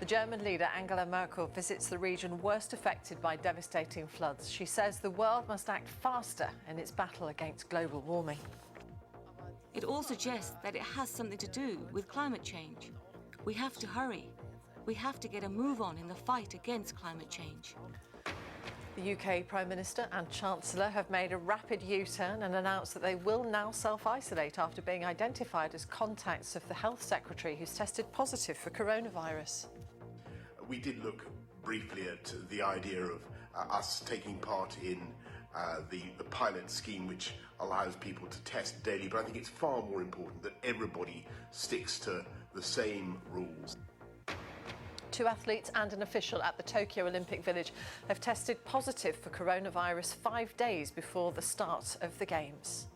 The German leader Angela Merkel visits the region worst affected by devastating floods. She says the world must act faster in its battle against global warming. It all suggests that it has something to do with climate change. We have to hurry. We have to get a move on in the fight against climate change. The UK Prime Minister and Chancellor have made a rapid U-turn and announced that they will now self-isolate after being identified as contacts of the Health Secretary who's tested positive for coronavirus. We did look briefly at the idea of us taking part in the pilot scheme, which allows people to test daily, but I think it's far more important that everybody sticks to the same rules. 2 athletes and an official at the Tokyo Olympic Village have tested positive for coronavirus 5 days before the start of the Games.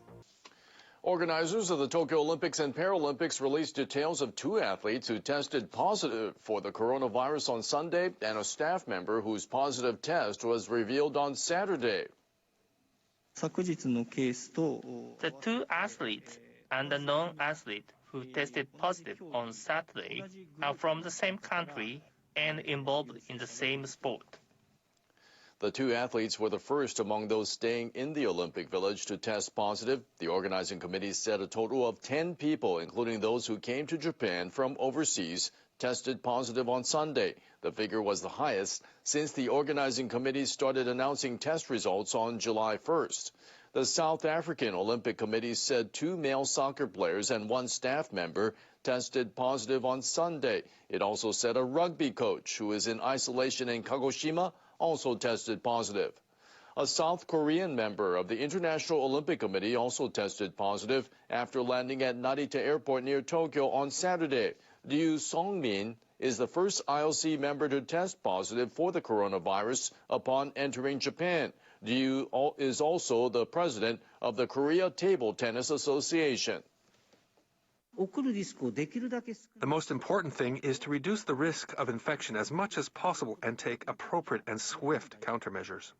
Organizers of the Tokyo Olympics and Paralympics released details of 2 athletes who tested positive for the coronavirus on Sunday and a staff member whose positive test was revealed on Saturday. The 2 athletes and a non-athlete who tested positive on Saturday are from the same country and involved in the same sport. The 2 athletes were the first among those staying in the Olympic Village to test positive. The organizing committee said a total of 10 people, including those who came to Japan from overseas, tested positive on Sunday. The figure was the highest since the organizing committee started announcing test results on July 1st. The South African Olympic Committee said 2 male soccer players and 1 staff member tested positive on Sunday. It also said a rugby coach who is in isolation in Kagoshima also tested positive. A South Korean member of the International Olympic Committee also tested positive after landing at Narita Airport near Tokyo on Saturday. Ryu Song-min is the first IOC member to test positive for the coronavirus upon entering Japan. Ryu is also the president of the Korea Table Tennis Association. The most important thing is to reduce the risk of infection as much as possible and take appropriate and swift countermeasures.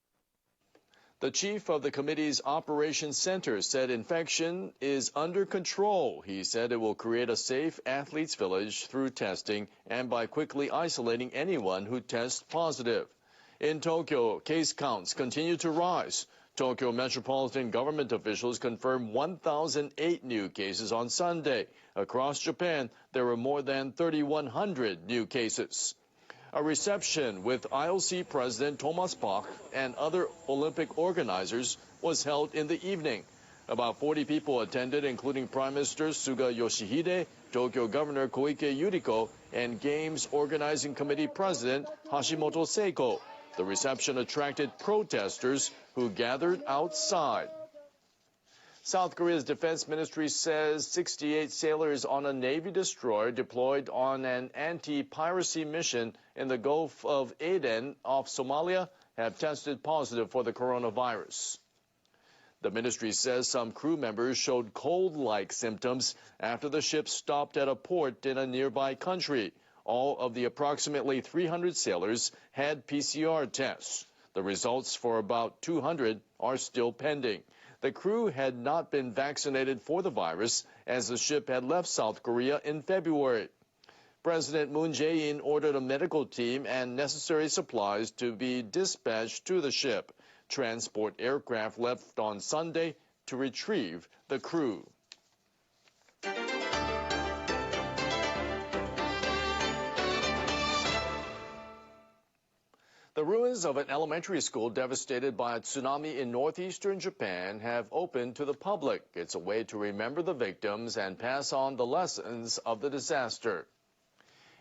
The chief of the committee's operations center said infection is under control. He said it will create a safe athletes' village through testing and by quickly isolating anyone who tests positive. In Tokyo, case counts continue to rise. Tokyo metropolitan government officials confirmed 1,008 new cases on Sunday. Across Japan, there were more than 3,100 new cases. A reception with IOC President Thomas Bach and other Olympic organizers was held in the evening. About 40 people attended, including Prime Minister Suga Yoshihide, Tokyo Governor Koike Yuriko, and Games Organizing Committee President Hashimoto Seiko. The reception attracted protesters who gathered outside. South Korea's defense ministry says 68 sailors on a Navy destroyer deployed on an anti-piracy mission in the Gulf of Aden off Somalia have tested positive for the coronavirus. The ministry says some crew members showed cold-like symptoms after the ship stopped at a port in a nearby country. All of the approximately 300 sailors had PCR tests. The results for about 200 are still pending. The crew had not been vaccinated for the virus as the ship had left South Korea in February. President Moon Jae-in ordered a medical team and necessary supplies to be dispatched to the ship. Transport aircraft left on Sunday to retrieve the crew. The ruins of an elementary school devastated by a tsunami in northeastern Japan have opened to the public. It's a way to remember the victims and pass on the lessons of the disaster.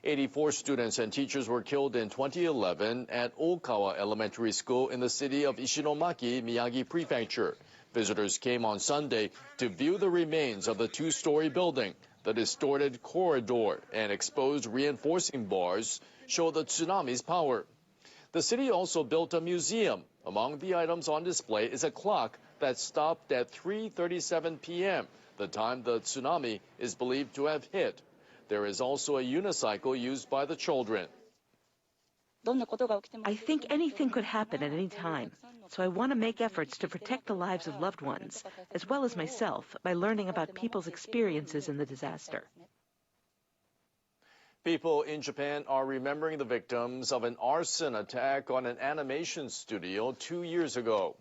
84 students and teachers were killed in 2011 at Okawa Elementary School in the city of Ishinomaki, Miyagi Prefecture. Visitors came on Sunday to view the remains of the 2-story building. The distorted corridor and exposed reinforcing bars show the tsunami's power. The city also built a museum. Among the items on display is a clock that stopped at 3:37 p.m., the time the tsunami is believed to have hit. There is also a unicycle used by the children. I think anything could happen at any time, so I want to make efforts to protect the lives of loved ones, as well as myself, by learning about people's experiences in the disaster. People in Japan are remembering the victims of an arson attack on an animation studio 2 years ago.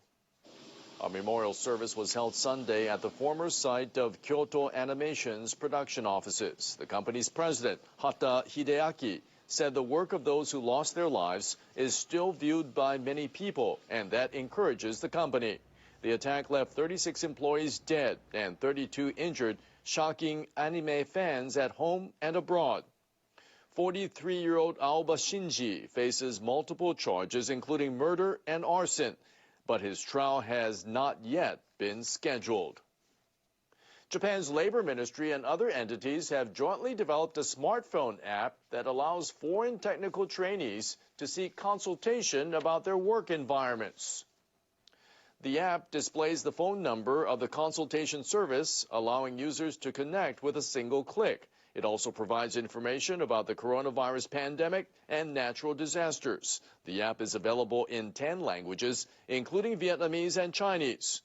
A memorial service was held Sunday at the former site of Kyoto Animation's production offices. The company's president, Hata Hideaki, said the work of those who lost their lives is still viewed by many people, and that encourages the company. The attack left 36 employees dead and 32 injured, shocking anime fans at home and abroad. 43-year-old Aoba Shinji faces multiple charges, including murder and arson, but his trial has not yet been scheduled. Japan's Labor Ministry and other entities have jointly developed a smartphone app that allows foreign technical trainees to seek consultation about their work environments. The app displays the phone number of the consultation service, allowing users to connect with a single click. It also provides information about the coronavirus pandemic and natural disasters. The app is available in 10 languages, including Vietnamese and Chinese.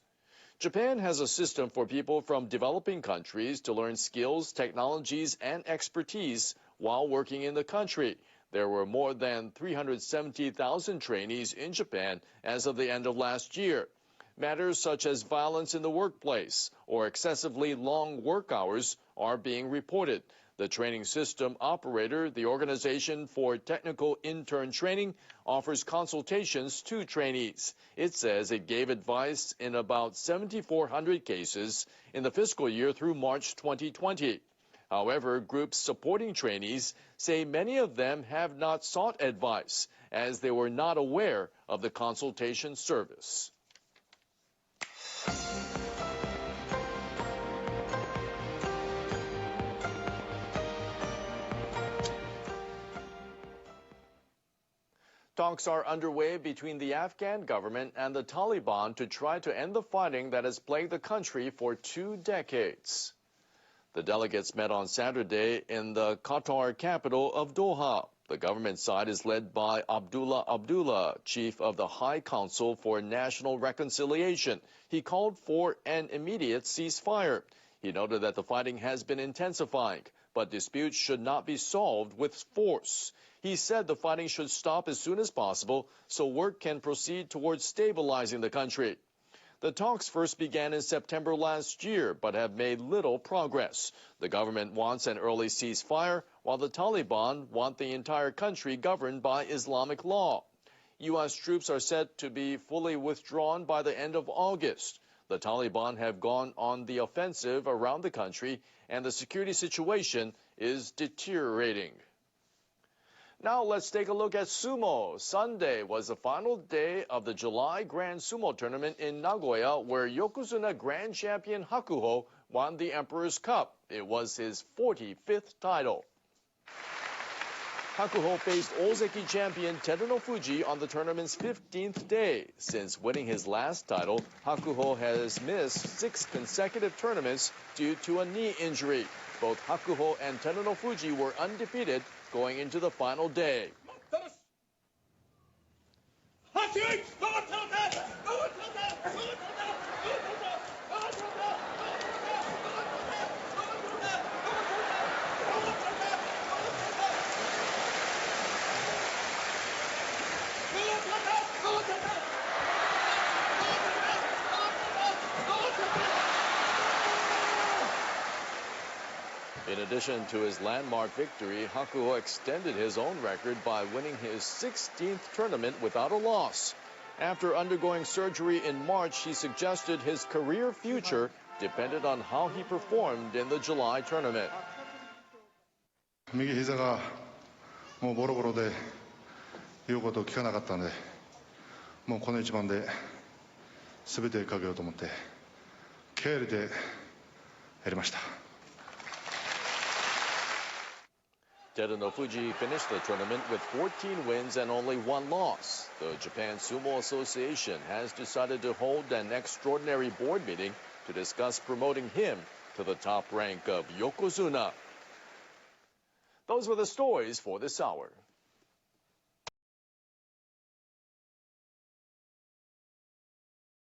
Japan has a system for people from developing countries to learn skills, technologies, and expertise while working in the country. There were more than 370,000 trainees in Japan as of the end of last year. Matters such as violence in the workplace or excessively long work hours are being reported. The training system operator, the Organization for Technical Intern Training, offers consultations to trainees. It says it gave advice in about 7,400 cases in the fiscal year through March 2020. However, groups supporting trainees say many of them have not sought advice, as they were not aware of the consultation service. Talks are underway between the Afghan government and the Taliban to try to end the fighting that has plagued the country for 2 decades. The delegates met on Saturday in the Qatar capital of Doha. The government side is led by Abdullah Abdullah, chief of the High Council for National Reconciliation. He called for an immediate ceasefire. He noted that the fighting has been intensifying, but disputes should not be solved with force. He said the fighting should stop as soon as possible so work can proceed towards stabilizing the country. The talks first began in September last year, but have made little progress. The government wants an early ceasefire, while the Taliban want the entire country governed by Islamic law. U.S. troops are set to be fully withdrawn by the end of August. The Taliban have gone on the offensive around the country, and the security situation is deteriorating. Now let's take a look at sumo. Sunday was the final day of the July Grand Sumo Tournament in Nagoya, where Yokozuna Grand Champion Hakuho won the Emperor's Cup. It was his 45th title. Hakuho faced Ozeki champion Teruno Fuji on the tournament's 15th day. Since winning his last title, Hakuho has missed 6 consecutive tournaments due to a knee injury. Both Hakuho and Teruno Fuji were undefeated going into the final day. In addition to his landmark victory, Hakuho extended his own record by winning his 16th tournament without a loss. After undergoing surgery in March, he suggested his career future depended on how he performed in the July tournament. 右膝がもうボロボロで言うことを聞かなかったので、もうこの一番で全てかけようと思って気合い入れてやりました。 Teruno Fuji finished the tournament with 14 wins and only 1 loss. The Japan Sumo Association has decided to hold an extraordinary board meeting to discuss promoting him to the top rank of Yokozuna. Those were the stories for this hour.